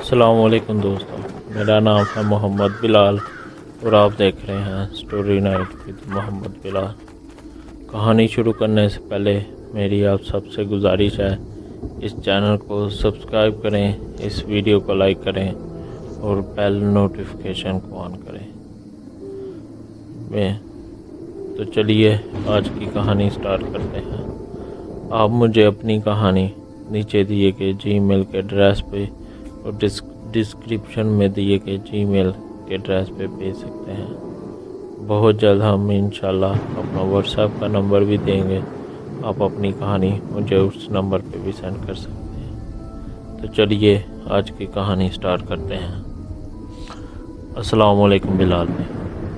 السلام علیکم دوستوں، میرا نام ہے محمد بلال اور آپ دیکھ رہے ہیں سٹوری نائٹ ود محمد بلال۔ کہانی شروع کرنے سے پہلے میری آپ سب سے گزارش ہے اس چینل کو سبسکرائب کریں، اس ویڈیو کو لائک کریں اور بیل نوٹیفیکیشن کو آن کریں۔ تو چلیے آج کی کہانی سٹارٹ کرتے ہیں۔ آپ مجھے اپنی کہانی نیچے دیے گئے جی میل کے ایڈریس پہ اور ڈسکرپشن میں دیے گئے جی میل کے ایڈریس پہ بھیج سکتے ہیں۔ بہت جلد ہم انشاءاللہ اپنا واٹس ایپ کا نمبر بھی دیں گے، آپ اپنی کہانی مجھے اس نمبر پہ بھی سینڈ کر سکتے ہیں۔ تو چلیے آج کی کہانی سٹارٹ کرتے ہیں۔ السلام علیکم بلال بھائی،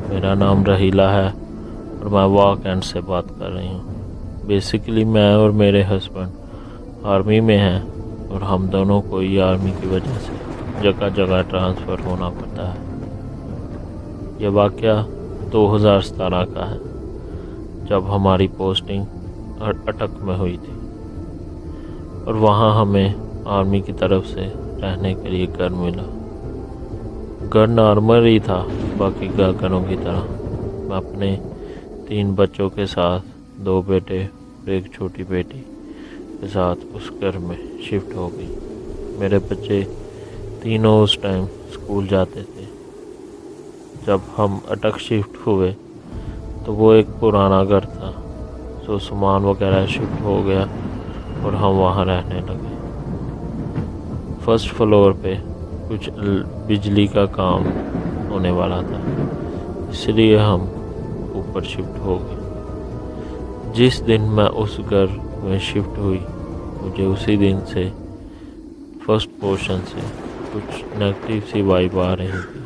میرا نام رحیلہ ہے اور میں واک اینڈ سے بات کر رہی ہوں۔ بیسیکلی میں اور میرے ہسبینڈ آرمی میں ہیں اور ہم دونوں کو یہ آرمی کی وجہ سے جگہ جگہ ٹرانسفر ہونا پڑتا ہے۔ یہ واقعہ 2017 کا ہے جب ہماری پوسٹنگ اٹک میں ہوئی تھی اور وہاں ہمیں آرمی کی طرف سے رہنے کے لیے گھر ملا۔ گھر نارمل ہی تھا باقی گھروں کی طرح۔ میں اپنے 3 بچوں کے ساتھ 2 بیٹے اور ایک چھوٹی بیٹی کے ساتھ اس گھر میں شفٹ ہو گئی۔ میرے بچے تینوں اس ٹائم اسکول جاتے تھے۔ جب ہم اٹک شفٹ ہوئے تو وہ ایک پرانا گھر تھا، سو سامان وغیرہ شفٹ ہو گیا اور ہم وہاں رہنے لگے۔ فرسٹ فلور پہ کچھ بجلی کا کام ہونے والا تھا، اس لیے ہم اوپر شفٹ ہو گئے۔ جس دن میں اس گھر میں شفٹ ہوئی مجھے اسی دن سے فرسٹ پورشن سے کچھ نیگیٹیو سی وائب آ رہی تھی،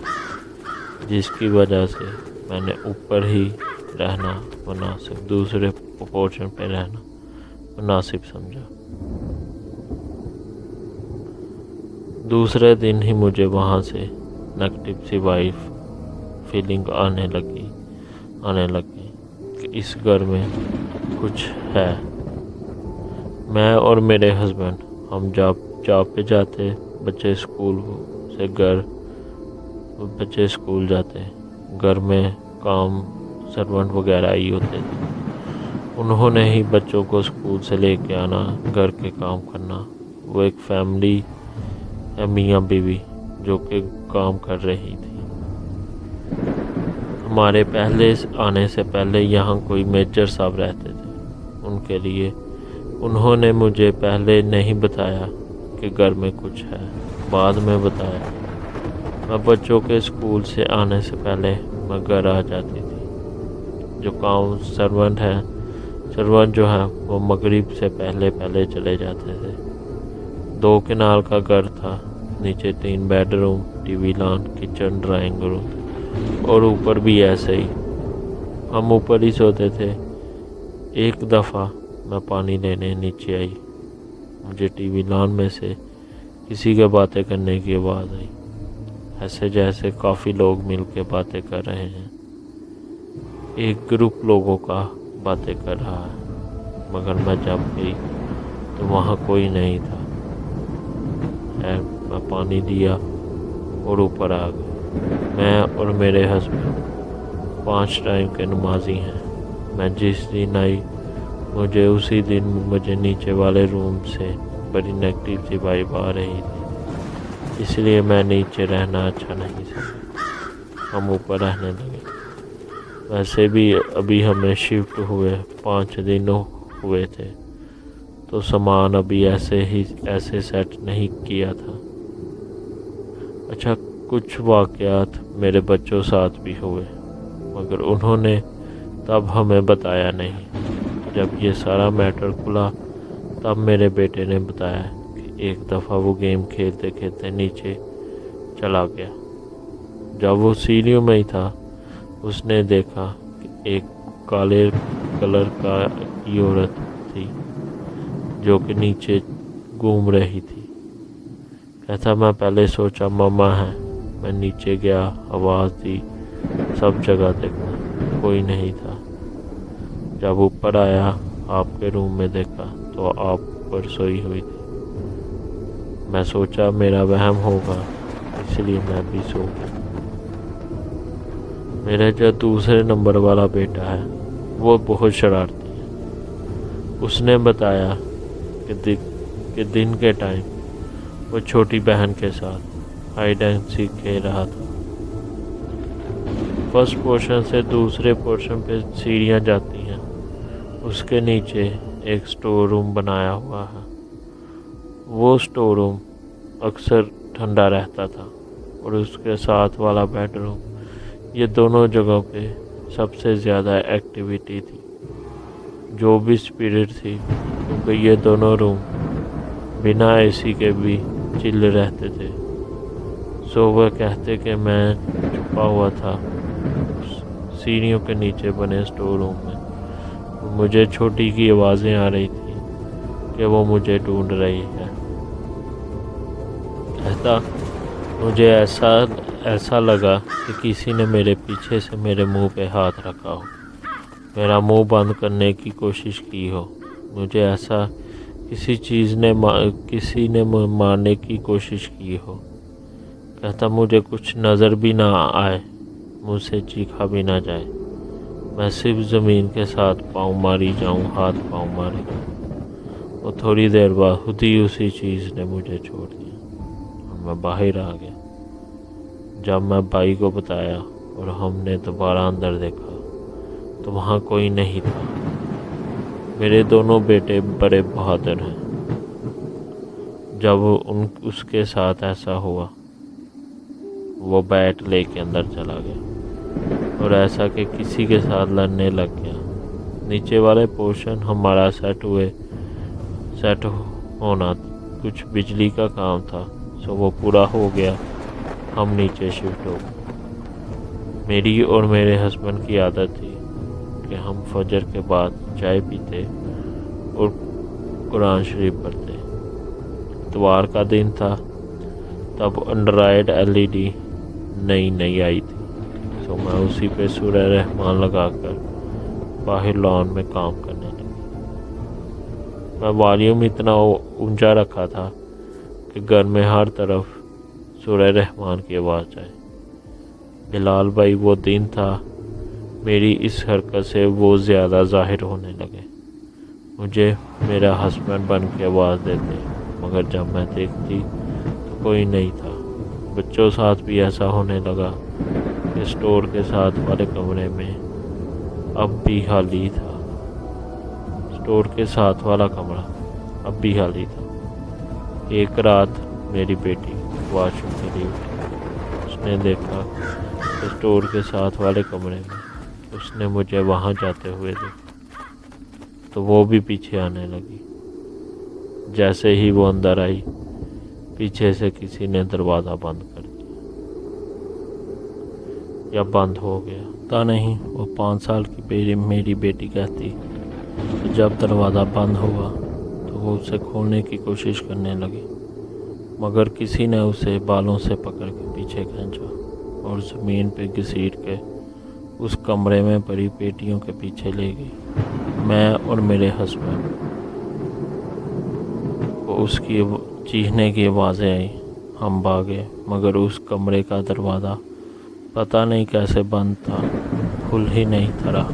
جس کی وجہ سے میں نے اوپر ہی رہنا مناسب، دوسرے پورشن پہ رہنا مناسب سمجھا۔ دوسرے دن ہی مجھے وہاں سے نیگیٹیو سی وائب فیلنگ آنے لگی کہ اس گھر میں کچھ ہے۔ میں اور میرے ہسبینڈ ہم جاب پہ جاتے، بچے اسکول جاتے، گھر میں کام سرونٹ وغیرہ ہی ہوتے تھے۔ انہوں نے ہی بچوں کو اسکول سے لے کے آنا، گھر کے کام کرنا۔ وہ ایک فیملی ہے، میاں بیوی جو کہ کام کر رہی تھی۔ ہمارے پہلے آنے سے پہلے یہاں کوئی میجر صاحب رہتے تھے، ان کے لیے انہوں نے مجھے پہلے نہیں بتایا کہ گھر میں کچھ ہے، بعد میں بتایا۔ میں بچوں کے اسکول سے آنے سے پہلے میں گھر آ جاتی تھی۔ جو کام سرونٹ جو ہے وہ مغرب سے پہلے چلے جاتے تھے۔ 2 کنال کا گھر تھا، نیچے 3 bedroom, TV lawn, kitchen, drawing room اور اوپر بھی ایسے ہی، ہم اوپر ہی سوتے تھے۔ ایک دفعہ میں پانی لینے نیچے آئی، مجھے ٹی وی لان میں سے کسی کے باتیں کرنے کی آواز آئی، ایسے جیسے کافی لوگ مل کے باتیں کر رہے ہیں۔ ایک گروپ لوگوں کا باتیں کر رہا ہے، مگر میں جب گئی تو وہاں کوئی نہیں تھا۔ میں پانی لیا اور اوپر آ گئی۔ میں اور میرے ہسبینڈ 5 ٹائم کے نمازی ہیں۔ میں جس دن آئی مجھے اسی دن نیچے والے روم سے بڑی نیگیٹیو سی وائب آ رہی تھی، اس لیے میں نیچے رہنا اچھا نہیں سمجھا، ہم اوپر رہنے لگے۔ ویسے بھی ابھی ہمیں شفٹ ہوئے 5 دن ہوئے تھے تو سامان ابھی ایسے سیٹ نہیں کیا تھا۔ اچھا، کچھ واقعات میرے بچوں ساتھ بھی ہوئے مگر انہوں نے تب ہمیں بتایا نہیں۔ جب یہ سارا میٹر کھلا تب میرے بیٹے نے بتایا کہ ایک دفعہ وہ گیم کھیلتے کھیلتے نیچے چلا گیا۔ جب وہ سیڑھیوں میں ہی تھا اس نے دیکھا کہ ایک کالے کلر کا عورت تھی جو کہ نیچے گھوم رہی تھی۔ کہتا میں پہلے سوچا ماما ہے، میں نیچے گیا، آواز دی، سب جگہ دیکھا، کوئی نہیں تھا۔ جب اوپر آیا آپ کے روم میں دیکھا تو آپ پر سوئی ہوئی تھی۔ میں سوچا میرا وہم ہوگا، इसलिए मैं भी सो गया। मेरा जो दूसरे नंबर वाला बेटा है वो बहुत शरारती है। उसने बताया कि दिन के टाइम वो छोटी बहन के साथ हाइड एंड सीक खेल रहा था। फर्स्ट पोर्शन से दूसरे पोर्शन पे सीढ़ियाँ जाती हैं। उसके नीचे एक स्टोर रूम बनाया हुआ है। वो स्टोर रूम अक्सर ठंडा रहता था और उसके साथ वाला बेडरूम, ये दोनों जगहों पे सबसे ज़्यादा एक्टिविटी थी, जो भी स्पिरिट थी, क्योंकि ये दोनों रूम बिना एसी के भी चिल रहते थे। सो वह कहते कि मैं छुपा हुआ था सीढ़ियों के नीचे बने स्टोर रूम में। मुझे छोटी की आवाज़ें आ रही थी कि वो मुझे ढूंढ रही है। कहता मुझे ऐसा लगा कि किसी ने मेरे पीछे से मेरे मुंह पे हाथ रखा हो, मेरा मुंह बंद करने की कोशिश की हो। मुझे ऐसा किसी ने मारने की कोशिश की हो। कहता मुझे कुछ नज़र भी ना आए, मुझसे चीखा भी ना जाए, मैं सिर्फ ज़मीन के साथ पाँव मारी जाऊँ, हाथ पाँव मारे। वो थोड़ी देर बाद खुद ही उसी चीज़ ने मुझे छोड़ दिया और मैं बाहर आ गया। जब मैं भाई को बताया और हमने दोबारा अंदर देखा तो वहाँ कोई नहीं था। मेरे दोनों बेटे बड़े बहादुर हैं। जब उसके साथ ऐसा हुआ, वो बैट लेके अंदर चला गया और ऐसा कि किसी के साथ लड़ने लग गया। नीचे वाले पोर्शन हमारा सेट होना कुछ बिजली का काम था, सो वो पूरा हो गया। हम नीचे शिफ्ट हो गए। मेरी और मेरे हस्बैंड की आदत थी कि हम फजर के बाद चाय पीते और कुरान शरीफ पढ़ते। इतवार का दिन था, तब एंड्रॉयड एलईडी नई आई थी, तो मैं उसी पे सूरह रहमान लगाकर बाहर लॉन में काम करने लगी। मैं वॉल्यूम इतना ऊंचा रखा था कि घर में हर तरफ सूरह रहमान की आवाज़ आए। बिलाल भाई वो दिन था, मेरी इस हरकत से वो ज़्यादा ज़ाहिर होने लगे। मुझे मेरा हस्बैंड बन के आवाज़ देते, मगर जब मैं देखती तो कोई नहीं था। बच्चों साथ भी ऐसा होने लगा कि स्टोर के साथ वाले कमरे में अब भी खाली था। स्टोर के साथ वाला कमरा अब भी खाली था। एक रात मेरी बेटी वॉशरूम के लिए उठी। उसने देखा कि स्टोर के साथ वाले कमरे में उसने मुझे वहाँ जाते हुए देखा, तो वो भी पीछे आने लगी। जैसे ही वो अंदर आई, पीछे से किसी ने दरवाज़ा बंद कर दिया या बंद हो गया, पता नहीं। वो 5 साल की मेरी बेटी कहती कि जब दरवाज़ा बंद हुआ तो वो उसे खोलने की कोशिश करने लगी, मगर किसी ने उसे बालों से पकड़ के पीछे खींचा और ज़मीन पे घसीट के उस कमरे में पड़ी पेटियों के पीछे ले गई। मैं और मेरे हस्बैंड को उसकी चीखने की आवाज़ें आई। हम भागे, मगर उस कमरे का दरवाज़ा पता नहीं कैसे बंद था, खुल ही नहीं था रहा।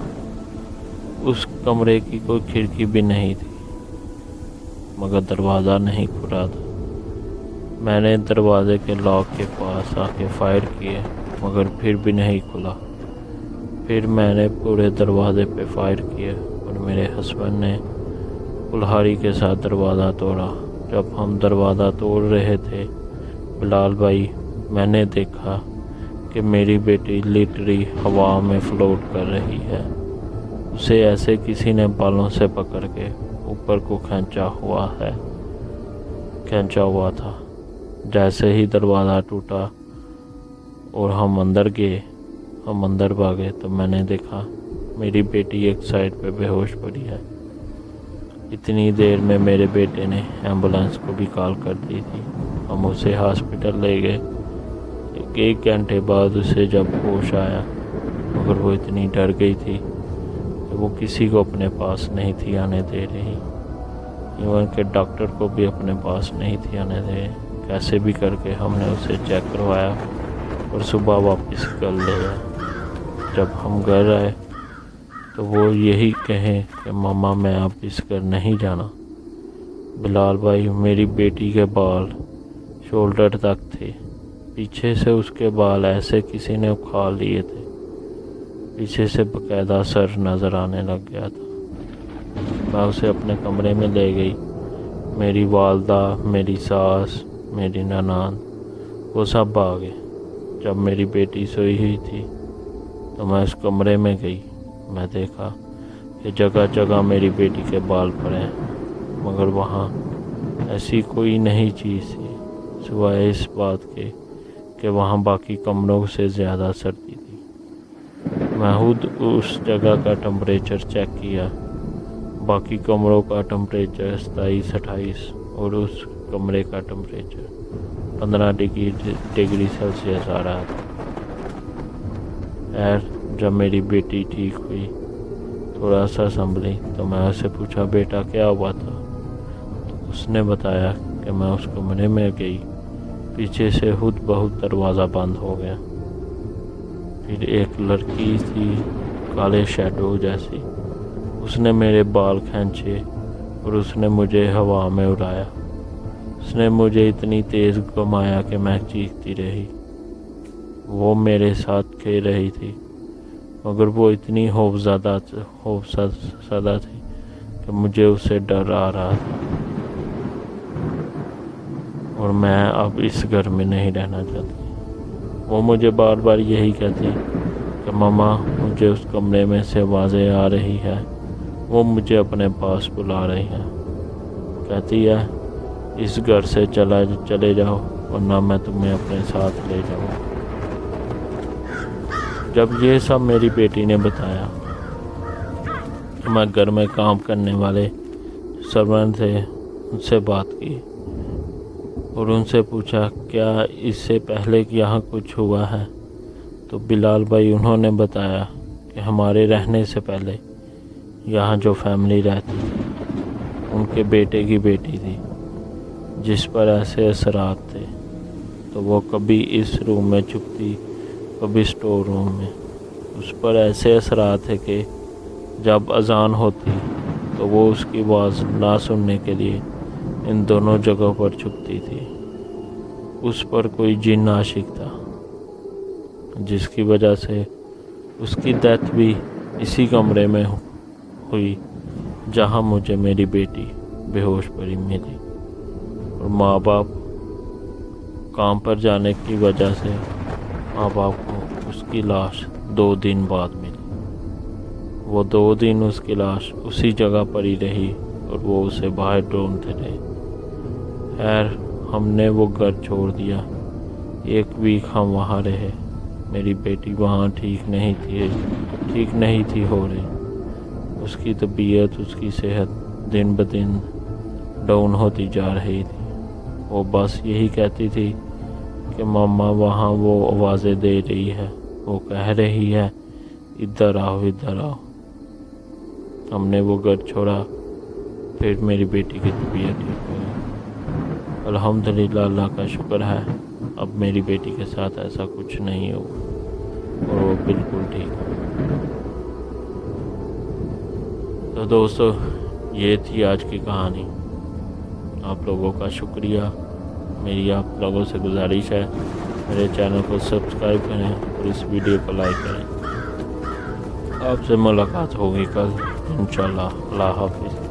उस कमरे की कोई खिड़की भी नहीं थी, मगर दरवाज़ा नहीं खुला था। मैंने दरवाजे के लॉक के पास आके फायर किए, मगर फिर भी नहीं खुला। फिर मैंने पूरे दरवाजे पे फायर किए और मेरे हस्बैंड ने कुल्हाड़ी के साथ दरवाज़ा तोड़ा। जब हम दरवाज़ा तोड़ रहे थे, बिलाल भाई, मैंने देखा कि मेरी बेटी लिटरली हवा में फ्लोट कर रही है। उसे ऐसे किसी ने बालों से पकड़ के ऊपर को खींचा हुआ था। जैसे ही दरवाज़ा टूटा और हम अंदर भागे तो मैंने देखा मेरी बेटी एक साइड पे बेहोश पड़ी है। इतनी देर में मेरे बेटे ने एम्बुलेंस को भी कॉल कर दी थी। हम उसे हॉस्पिटल ले गए। एक घंटे बाद उसे जब होश आया, मगर वो इतनी डर गई थी कि वो किसी को अपने पास नहीं थी आने दे रही। इवन के डॉक्टर को भी अपने पास नहीं थी आने दे रही। कैसे भी करके हमने उसे चेक करवाया और सुबह वापस कर ले आए। जब हम घर आए तो वो यही कहें कि मामा मैं अब इस घर नहीं जाना। बिलाल भाई, मेरी बेटी के बाल शोल्डर तक थे, पीछे से उसके बाल ऐसे किसी ने उखाड़ लिए थे, पीछे से बकायदा सर नज़र आने लग गया था। मैं उसे अपने कमरे में ले गई। मेरी वालदा, मेरी सास, मेरी ननान, वो सब आ गए। जब मेरी बेटी सोई हुई थी तो मैं उस कमरे में गई। मैं देखा कि जगह जगह मेरी बेटी के बाल पड़े हैं, मगर वहाँ ऐसी कोई नई चीज़ थी सिवाय इस बात के कि वहाँ बाकी कमरों से ज़्यादा सर्दी थी। मैं खुद उस जगह का टेम्परेचर चेक किया। बाकी कमरों का टेम्परेचर 27-28 और उस कमरे का टेम्परेचर 15 डिग्री सेल्सियस आ रहा था। जब मेरी बेटी ठीक हुई, थोड़ा सा संभली, तो मैं उससे पूछा, बेटा क्या हुआ था? तो उसने बताया कि मैं उस कमरे में गई, पीछे से खुद बहुत दरवाज़ा बंद हो गया। फिर एक लड़की थी काले शैडो जैसी, उसने मेरे बाल खींचे और उसने मुझे हवा में उड़ाया। उसने मुझे इतनी तेज़ घुमाया कि मैं चीखती रही। वो मेरे साथ खेल रही थी, मगर वो इतनी खौफज़दा थी कि मुझे उससे डर आ रहा था और मैं अब इस घर में नहीं रहना चाहती। वो मुझे बार बार यही कहती कि मामा, मुझे उस कमरे में से आवाज़ें आ रही है, वो मुझे अपने पास बुला रही है। कहती है इस घर से चले जाओ वरना मैं तुम्हें अपने साथ ले जाऊँ। जब ये सब मेरी बेटी ने बताया तो मैं घर में काम करने वाले सर्वेंट थे उनसे बात की और उनसे पूछा क्या इससे पहले कि यहाँ कुछ हुआ है। तो बिलाल भाई उन्होंने बताया कि हमारे रहने से पहले यहाँ जो फैमिली रहती थी उनके बेटे की बेटी थी जिस पर ऐसे असरात थे, तो वो कभी इस रूम में छुपती, कभी स्टोर रूम में। उस पर ऐसे असरात थे कि जब अजान होती तो वो उसकी आवाज़ ना सुनने के लिए इन दोनों जगहों पर छुपती थी। उस पर कोई जिन आशिक था जिसकी वजह से उसकी डेथ भी इसी कमरे में हुई जहां मुझे मेरी बेटी बेहोश पड़ी मिली। और माँ बाप काम पर जाने की वजह से माँ बाप को उसकी लाश 2 दिन बाद मिली। वो 2 दिन उसकी लाश उसी जगह पर ही रही और वो उसे बाहर ढूंढते रहे। खैर हमने वो घर छोड़ दिया। 1 वीक हम वहाँ रहे। मेरी बेटी वहाँ ठीक नहीं थी हो रही। उसकी तबीयत, उसकी सेहत दिन ब दिन डाउन होती जा रही थी। वो बस यही कहती थी कि मामा वहाँ वो आवाज़ें दे रही है, वो कह रही है इधर आओ इधर आओ। हमने वो घर छोड़ा। फिर मेरी बेटी की तबीयत ठीक हो गई। अल्हम्दुलिल्लाह, अल्लाह का शुक्र है अब मेरी बेटी के साथ ऐसा कुछ नहीं हुआ और वो बिल्कुल ठीक है। तो दोस्तों, ये थी आज की कहानी। आप लोगों का शुक्रिया। मेरी आप लोगों से गुजारिश है मेरे चैनल को सब्सक्राइब करें और इस वीडियो को लाइक करें। आपसे मुलाकात होगी कल इंशाल्लाह। अल्लाह हाफिज़।